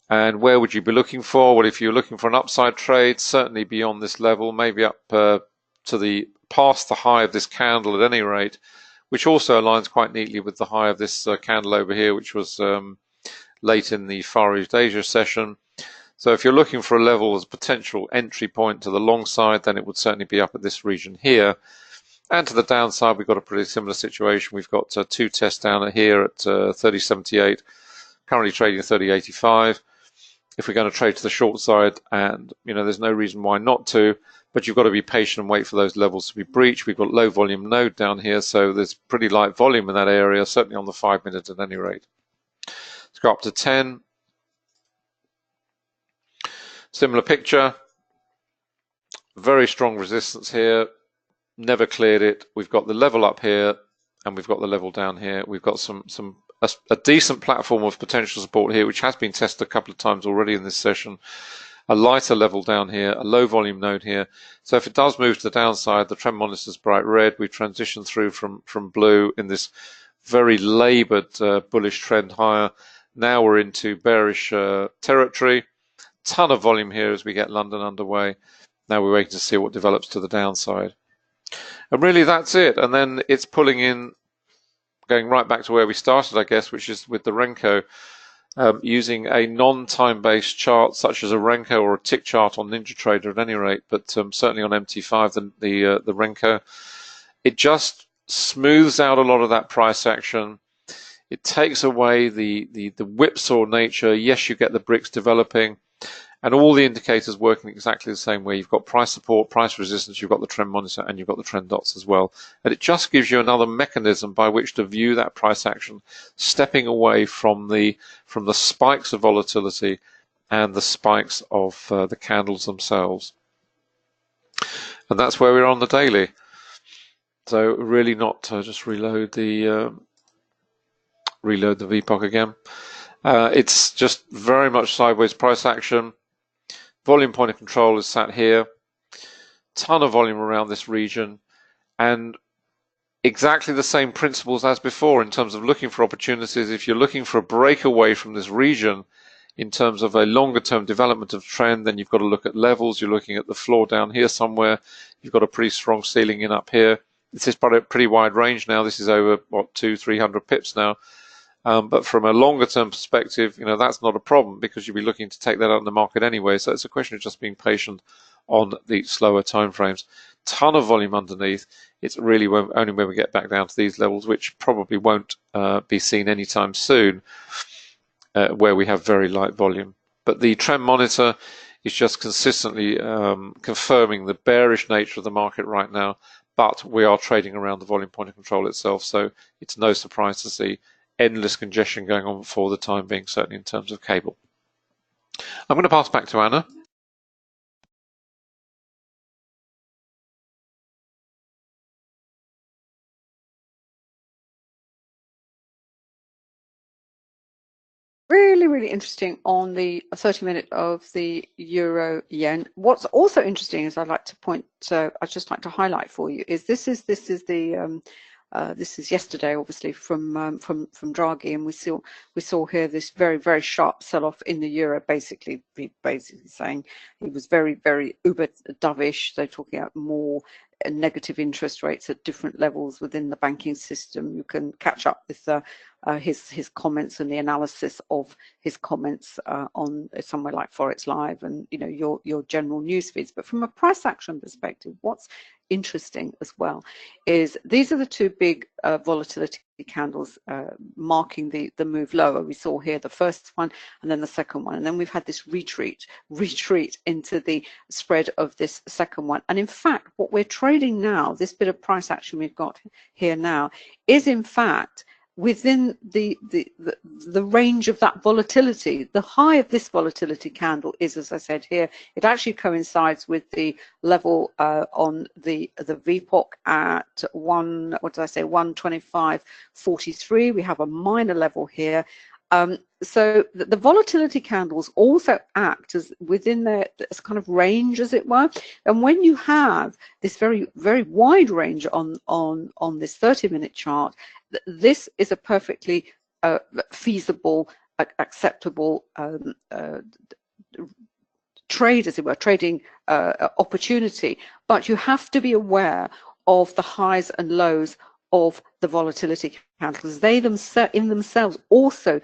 And where would you be looking for? Well, if you're looking for an upside trade, certainly beyond this level, maybe up to the past the high of this candle at any rate, which also aligns quite neatly with the high of this candle over here, which was late in the Far East Asia session. So if you're looking for a level as potential entry point to the long side, then it would certainly be up at this region here. And to the downside, we've got a pretty similar situation. We've got 2 tests down here at 30.78, currently trading at 30.85. If we're going to trade to the short side, and there's no reason why not to, but you've got to be patient and wait for those levels to be breached. We've got low volume node down here, so there's pretty light volume in that area, certainly on the 5 minute at any rate. Let's go up to 10. Similar picture. Very strong resistance here. Never cleared it. We've got the level up here, and we've got the level down here. We've got a decent platform of potential support here, which has been tested a couple of times already in this session. A lighter level down here, a low volume node here. So if it does move to the downside, the trend monitor is bright red. We transition through from blue in this very labored bullish trend higher. Now we're into bearish territory. Ton of volume here as we get London underway. Now we're waiting to see what develops to the downside. And really that's it. And then it's pulling in, going right back to where we started, I guess, which is with the Renko. Using a non-time-based chart such as a Renko or a tick chart on NinjaTrader at any rate, but certainly on MT5, the Renko, it just smooths out a lot of that price action. It takes away the whipsaw nature. Yes, you get the bricks developing, and all the indicators working exactly the same way. You've got price support, price resistance, you've got the trend monitor, and you've got the trend dots as well. And it just gives you another mechanism by which to view that price action, stepping away from the spikes of volatility and the spikes of the candles themselves. And that's where we're on the daily. So really not just reload the VPOC again. It's just very much sideways price action. Volume point of control is sat here. Ton of volume around this region, and exactly the same principles as before in terms of looking for opportunities. If you're looking for a breakaway from this region in terms of a longer term development of trend, then you've got to look at levels. You're looking at the floor down here somewhere. You've got a pretty strong ceiling in up here. This is probably a pretty wide range now. This is over, what, 200-300 pips now. But from a longer term perspective, that's not a problem because you'll be looking to take that out in the market anyway. So it's a question of just being patient on the slower time frames. Ton of volume underneath. It's really only when we get back down to these levels, which probably won't be seen anytime soon, where we have very light volume. But the trend monitor is just consistently confirming the bearish nature of the market right now. But we are trading around the volume point of control itself, so it's no surprise to see endless congestion going on for the time being, certainly in terms of cable. I'm going to pass back to Anna. Really, really interesting on the 30-minute of the euro yen. What's also interesting is I'd just like to highlight for you is this is yesterday, obviously, from Draghi, and we saw here this very, very sharp sell-off in the euro. Basically saying he was very, very uber dovish. They're talking about more negative interest rates at different levels within the banking system. You can catch up with his comments and the analysis of his comments on somewhere like Forex Live and your general news feeds. But from a price action perspective, what's interesting as well is these are the two big volatility candles marking the move lower. We saw here the first one and then the second one, and then we've had this retreat into the spread of this second one. And in fact, what we're trading now, this bit of price action we've got here now, is in fact within the range of that volatility. The high of this volatility candle is, as I said here, it actually coincides with the level on the VPOC at 125.43. We have a minor level here. So the volatility candles also act as within their kind of range, as it were. And when you have this very wide range on this 30-minute chart, this is a perfectly feasible, acceptable trade, as it were, trading opportunity. But you have to be aware of the highs and lows of the volatility candles. They themselves also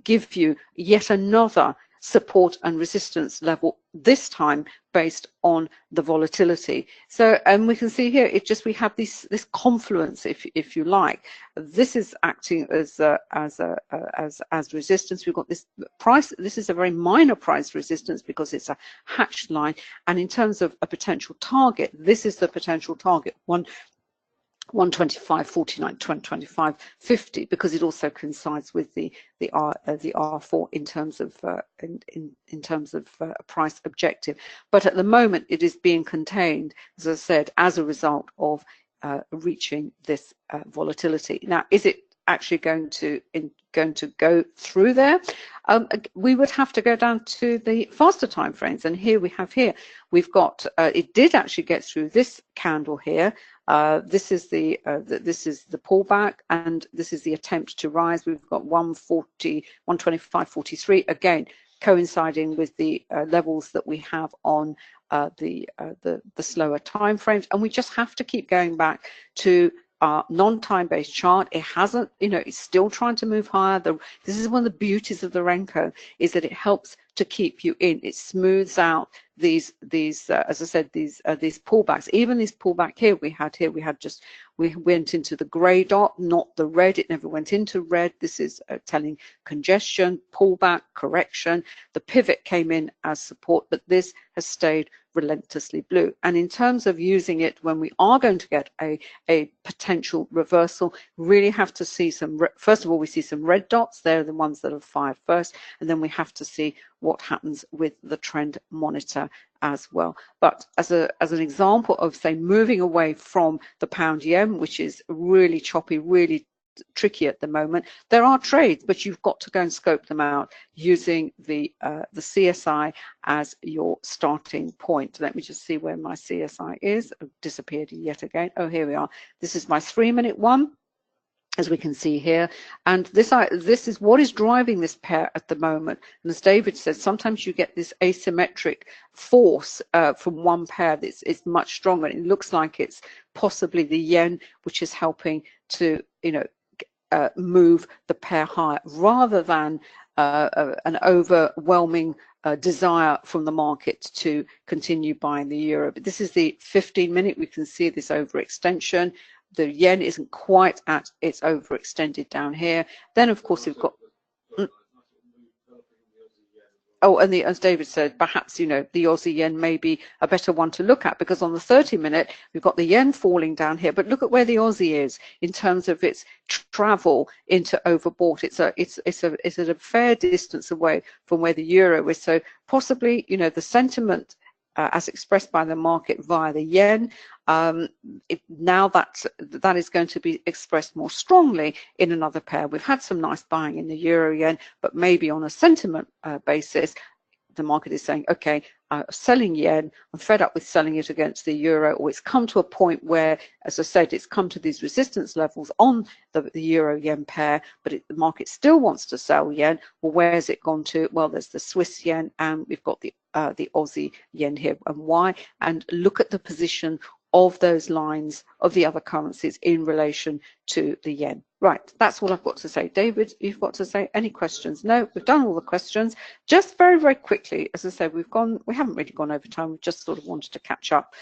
give you yet another support and resistance level, this time based on the volatility. So, and we can see here, we have this confluence, if you like. This is acting as resistance. We've got this price. This is a very minor price resistance because it's a hatched line. And in terms of a potential target, this is the potential target, 125.49, 125.50, because it also coincides with the R4 in terms of in terms of a price objective. But at the moment, it is being contained, as I said, as a result of reaching this volatility. Now, is it actually going to go through there? We would have to go down to the faster time frames, and here we've got it did actually get through this candle here. This is the pullback, and this is the attempt to rise. We've got 125.43 again, coinciding with the levels that we have on the slower time frames, and we just have to keep going back to our non-time-based chart. It hasn't, it's still trying to move higher. This is one of the beauties of the Renko, is that it helps to keep you in. It smooths out these as I said, these pullbacks. Even this pullback here we went into the grey dot, not the red. It never went into red. This is telling congestion, pullback, correction. The pivot came in as support, but this has stayed relentlessly blue. And in terms of using it when we are going to get a potential reversal, really have to see first of all, we see some red dots. They're the ones that have fired first, and then we have to see what happens with the trend monitor as well. But as an example of, say, moving away from the pound yen, which is really choppy, really tricky at the moment, there are trades, but you've got to go and scope them out using the CSI as your starting point. Let me just see where my CSI is. It disappeared yet again. Oh, here we are. This is my 3-minute one, as we can see here, and this is what is driving this pair at the moment. And as David said, sometimes you get this asymmetric force from one pair that's much stronger. It looks like it's possibly the yen which is helping to move the pair higher, rather than an overwhelming desire from the market to continue buying the euro. But this is the 15-minute. We can see this overextension. The yen isn't quite at its overextended down here. Then, of course, we've got and as David said, perhaps the Aussie yen may be a better one to look at, because on the 30-minute we've got the yen falling down here, but look at where the Aussie is in terms of its travel into overbought. It's at a fair distance away from where the euro is. So possibly the sentiment as expressed by the market via the yen, now that is going to be expressed more strongly in another pair. We've had some nice buying in the euro yen, but maybe on a sentiment basis, the market is saying, okay, selling yen, I'm fed up with selling it against the euro, or it's come to a point where, as I said, it's come to these resistance levels on the euro yen pair, but the market still wants to sell yen. Well, where has it gone to? Well, there's the Swiss yen, and we've got the Aussie yen here. And why? And look at the position of those lines of the other currencies in relation to the yen. Right, that's all I've got to say. David, you've got to say any questions? No, we've done all the questions. Just very, very quickly, as I said, we haven't really gone over time. We just sort of wanted to catch up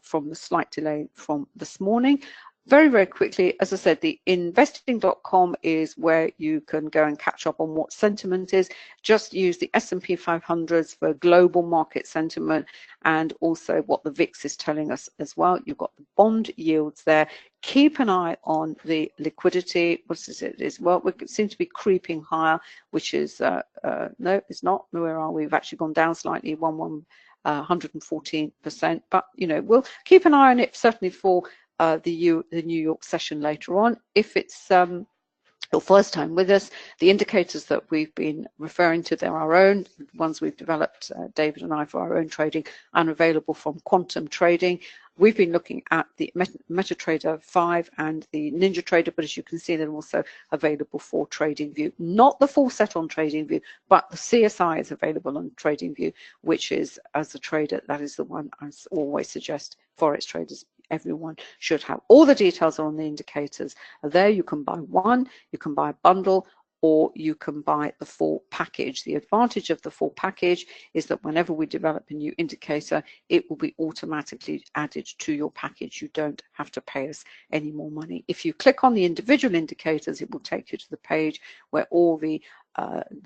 from the slight delay from this morning. Very, very quickly, as I said, the investing.com is where you can go and catch up on what sentiment is. Just use the S&P 500s for global market sentiment and also what the VIX is telling us as well. You've got the bond yields there. Keep an eye on the liquidity. What is it? Well, we seem to be creeping higher, which is, no, it's not. Where are we? We've actually gone down slightly, 114%. But, you know, we'll keep an eye on it, certainly for the New York session later on. If it's your first time with us, the indicators that we've been referring to, they're our own ones we've developed, David and I, for our own trading, and available from Quantum Trading. We've been looking at the MetaTrader 5 and the NinjaTrader, but as you can see, they're also available for TradingView. Not the full set on TradingView, but the CSI is available on TradingView, which is, as a trader, that is the one I always suggest Forex traders, everyone should have. All the details are on the indicators are there. You can buy one, you can buy a bundle, or you can buy the full package. The advantage of the full package is that whenever we develop a new indicator, it will be automatically added to your package. You don't have to pay us any more money. If you click on the individual indicators, it will take you to the page where all the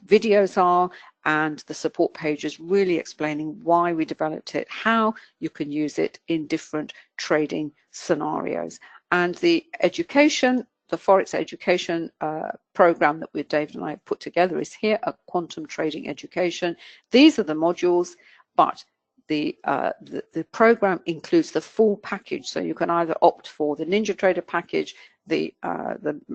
videos are, and the support page is really explaining why we developed it, how you can use it in different trading scenarios. And the education, the Forex education program that David and I have put together is here at Quantum Trading Education. These are the modules, but the program includes the full package. So you can either opt for the NinjaTrader package, the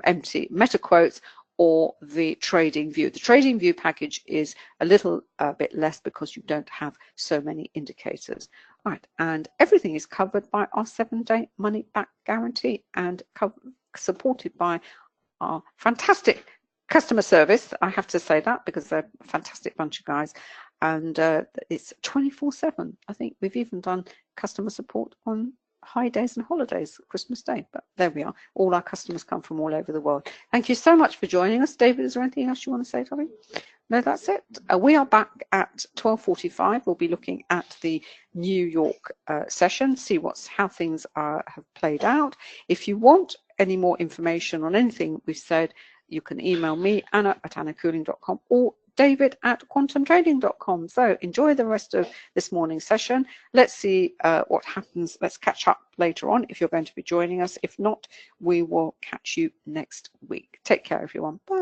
empty meta quotes, or the TradingView. The TradingView package is a little bit less because you don't have so many indicators. Right, and everything is covered by our 7-day money back guarantee and supported by our fantastic customer service. I have to say that because they're a fantastic bunch of guys, and it's 24/7. I think we've even done customer support on high days and holidays, Christmas Day, but there we are. All our customers come from all over the world. Thank you so much for joining us. David, is there anything else you want to say, darling? No, that's it. We are back at 12:45. We'll be looking at the New York session, see how things have played out. If you want any more information on anything we've said, you can email me, anna@annacooling.com, or david@quantumtrading.com. So enjoy the rest of this morning's session. Let's see what happens. Let's catch up later on if you're going to be joining us. If not, we will catch you next week. Take care, everyone. Bye.